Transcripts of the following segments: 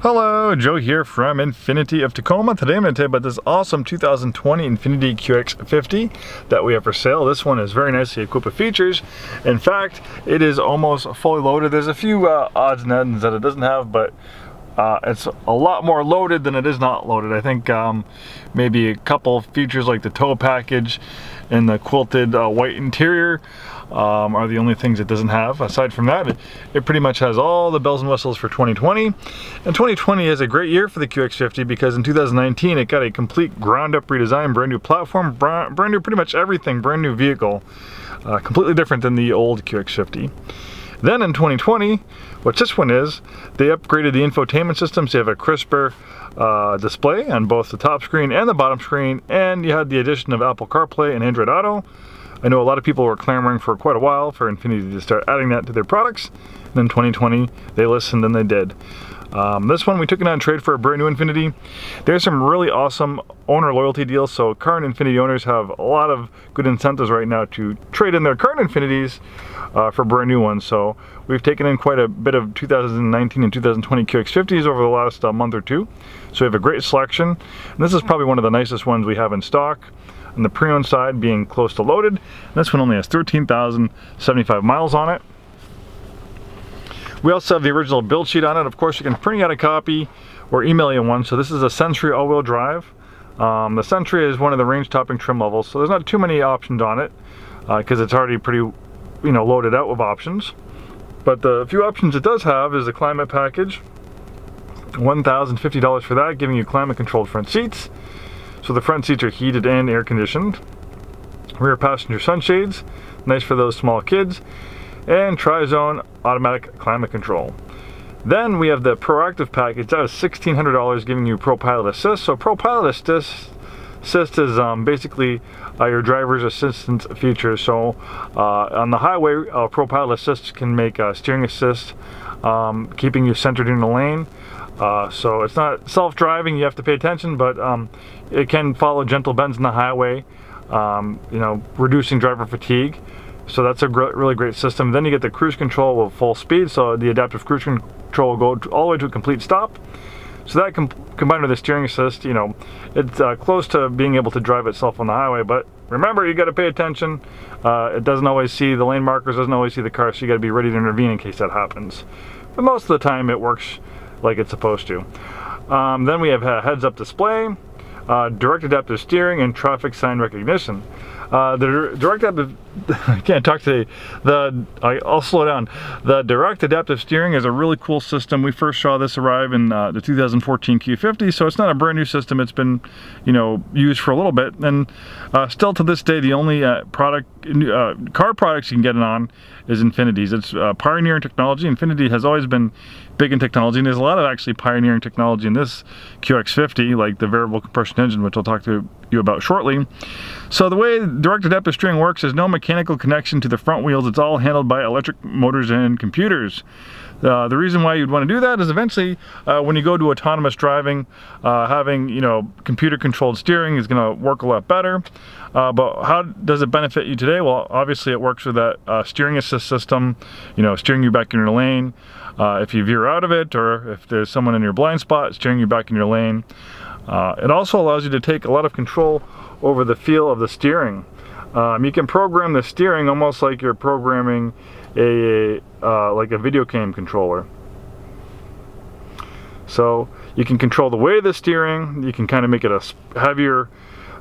Hello, Joe here from Infiniti of Tacoma. Today I'm going to tell you about this awesome 2020 Infiniti QX50 that we have for sale. This one is very nicely equipped with features. In fact, it is almost fully loaded. There's a few odds and ends that it doesn't have, but it's a lot more loaded than it is not loaded. I think maybe a couple features like the tow package and the quilted white interior are the only things it doesn't have. Aside from that, it pretty much has all the bells and whistles for 2020. And 2020 is a great year for the QX50 because in 2019 it got a complete ground up redesign, brand new platform, brand new pretty much everything, brand new vehicle, completely different than the old QX50. Then in 2020, what this one is, they upgraded the infotainment system so you have a crisper display on both the top screen and the bottom screen, and you had the addition of AppleCarPlay and Andriod Auto. I know a lot of people were clamoring for quite a while for Infiniti to start adding that to their products. And then 2020, they listened and they did. This one we took it on trade for a brand new Infiniti. There's some really awesome owner loyalty deals, so current Infiniti owners have a lot of good incentives right now to trade in their current Infinitis for brand new ones. So we've taken in quite a bit of 2019 and 2020 QX50s over the last month or two. So we have a great selection. And this is probably one of the nicest ones we have in stock. On the pre-owned side being close to loaded. And this one only has 13,075 miles on it. We also have the original build sheet on it. Of course, you can print out a copy or email you one. So this is a Century all-wheel drive. The Century is one of the range topping trim levels, so there's not too many options on it because it's already pretty, loaded out with options. But the few options it does have is the climate package, $1,050 for that, giving you climate controlled front seats. So the front seats are heated and air conditioned. Rear passenger sunshades, nice for those small kids. And tri-zone automatic climate control. Then we have the proactive package. That is $1,600, giving you ProPilot Assist. So ProPilot Assist is basically your driver's assistance feature. So on the highway, ProPilot Assist can make steering assist, keeping you centered in the lane. So it's not self-driving, you have to pay attention, but it can follow gentle bends in the highway, reducing driver fatigue. So that's a really great system. Then you get the cruise control with full speed, so the adaptive cruise control will go all the way to a complete stop. So that combined with the steering assist, it's close to being able to drive itself on the highway, but remember, you got to pay attention. It doesn't always see the lane markers, doesn't always see the car, so you got to be ready to intervene in case that happens. But most of the time it works like it's supposed to. Then we have a heads-up display, direct adaptive steering, and traffic sign recognition. The direct adaptive, I can't talk today. I'll slow down. The direct adaptive steering is a really cool system. We first saw this arrive in the 2014 Q50, so it's not a brand new system. It's been, used for a little bit, and still to this day, the only car products you can get it on is Infiniti's. It's pioneering technology. Infiniti has always been big in technology, and there's a lot of actually pioneering technology in this QX50, like the variable compression engine, which I'll talk to you about shortly. So the way direct adaptive steering works is no mechanical connection to the front wheels. It's all handled by electric motors and computers. The reason why you'd want to do that is eventually when you go to autonomous driving, having computer controlled steering is going to work a lot better. But how does it benefit you today? Well, obviously it works with that steering assist system, steering you back in your lane. If you veer out of it, or if there's someone in your blind spot, steering you back in your lane. It also allows you to take a lot of control over the feel of the steering. You can program the steering almost like you're programming like a video game controller. So you can control the weight of the steering. You can kind of make it a heavier,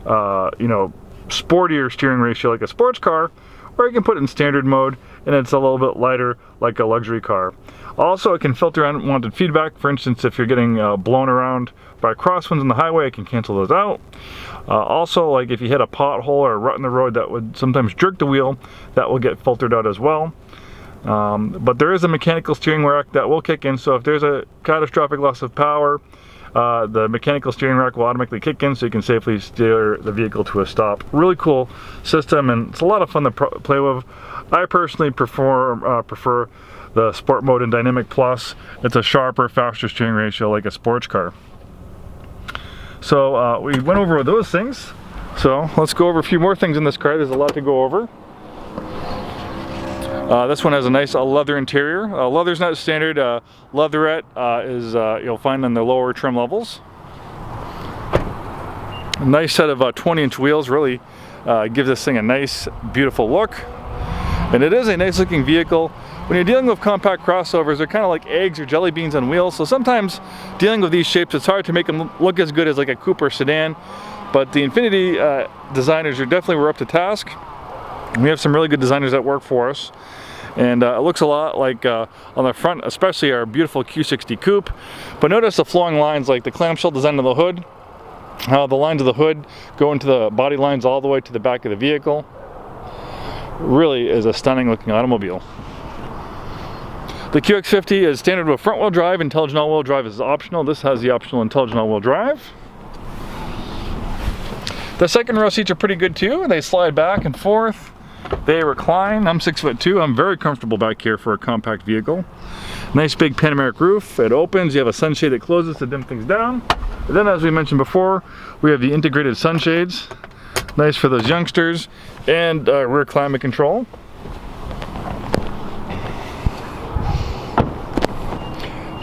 sportier steering ratio like a sports car, or you can put it in standard mode and it's a little bit lighter like a luxury car. Also, it can filter unwanted feedback. For instance, if you're getting blown around by crosswinds on the highway, it can cancel those out. Also, like if you hit a pothole or a rut in the road that would sometimes jerk the wheel, that will get filtered out as well. But there is a mechanical steering rack that will kick in, so if there's a catastrophic loss of power, the mechanical steering rack will automatically kick in so you can safely steer the vehicle to a stop. Really cool system, and it's a lot of fun to play with. I personally prefer the Sport Mode and Dynamic Plus. It's a sharper, faster steering ratio like a sports car. So we went over those things. So let's go over a few more things in this car. There's a lot to go over. This one has a nice leather interior. Leather's not standard. Leatherette is you'll find in the lower trim levels. A nice set of 20-inch wheels really gives this thing a nice, beautiful look. And it is a nice looking vehicle. When you're dealing with compact crossovers, they're kind of like eggs or jelly beans on wheels. So sometimes dealing with these shapes, it's hard to make them look as good as like a coupe or sedan. But the Infiniti designers are definitely up to task. We have some really good designers that work for us. And it looks a lot like on the front, especially our beautiful Q60 coupe. But notice the flowing lines, like the clamshell design of the hood. How the lines of the hood go into the body lines all the way to the back of the vehicle. Really is a stunning looking automobile. The QX50 is standard with front wheel drive. Intelligent all-wheel drive is optional. This has the optional intelligent all-wheel drive. The second row seats are pretty good too. They slide back and forth. They recline. I'm 6'2". I'm very comfortable back here for a compact vehicle. Nice big panoramic roof. It opens. You have a sunshade that closes to dim things down. And then, as we mentioned before, we have the integrated sunshades. Nice for those youngsters. And rear climate control.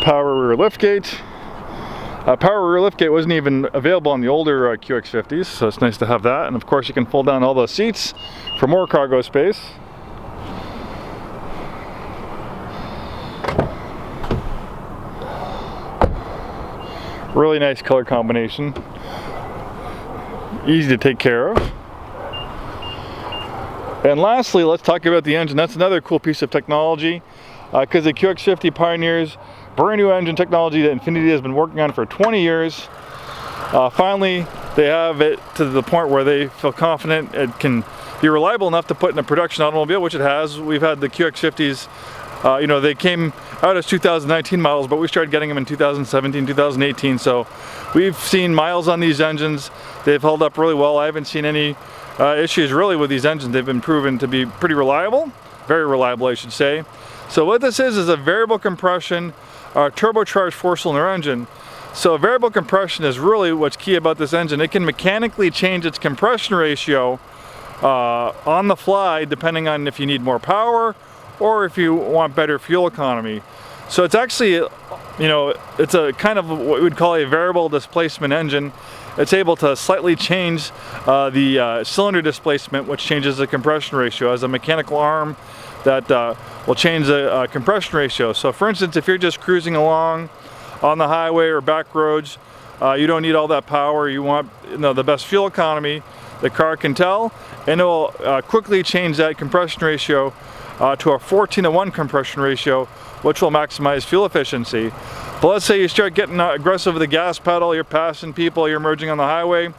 Power rear liftgate. Power rear liftgate wasn't even available on the older QX50s, so it's nice to have that. And of course you can fold down all those seats for more cargo space. Really nice color combination. Easy to take care of. And lastly, let's talk about the engine. That's another cool piece of technology, because the QX50 pioneers brand new engine technology that Infiniti has been working on for 20 years. Finally, they have it to the point where they feel confident it can be reliable enough to put in a production automobile, which it has. We've had the QX50s, you know, they came out as 2019 models, but we started getting them in 2017, 2018. So we've seen miles on these engines. They've held up really well. I haven't seen any issues really with these engines. They've been proven to be pretty reliable, very reliable, I should say. So what this is a variable compression turbocharged 4-cylinder engine. So variable compression is really what's key about this engine. It can mechanically change its compression ratio on the fly, depending on if you need more power or if you want better fuel economy. So it's actually, you know, it's a kind of what we'd call a variable displacement engine. It's able to slightly change the cylinder displacement, which changes the compression ratio, as a mechanical arm that will change the compression ratio. So for instance, if you're just cruising along on the highway or back roads, you don't need all that power. You want, you know, the best fuel economy. The car can tell, and it will quickly change that compression ratio to a 14:1 compression ratio, which will maximize fuel efficiency. But let's say you start getting aggressive with the gas pedal, you're passing people, you're merging on the highway,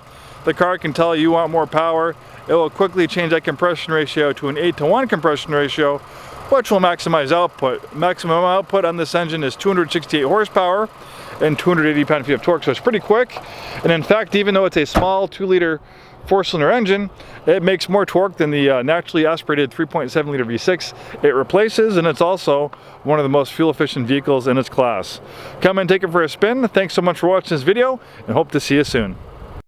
the car can tell you want more power. It will quickly change that compression ratio to an 8:1 compression ratio, which will maximize output. Maximum output on this engine is 268 horsepower and 280 pound-feet of torque, so it's pretty quick. And in fact, even though it's a small 2-liter 4-cylinder engine, it makes more torque than the naturally aspirated 3.7-liter V6 it replaces, and it's also one of the most fuel-efficient vehicles in its class. Come and take it for a spin. Thanks so much for watching this video, and hope to see you soon.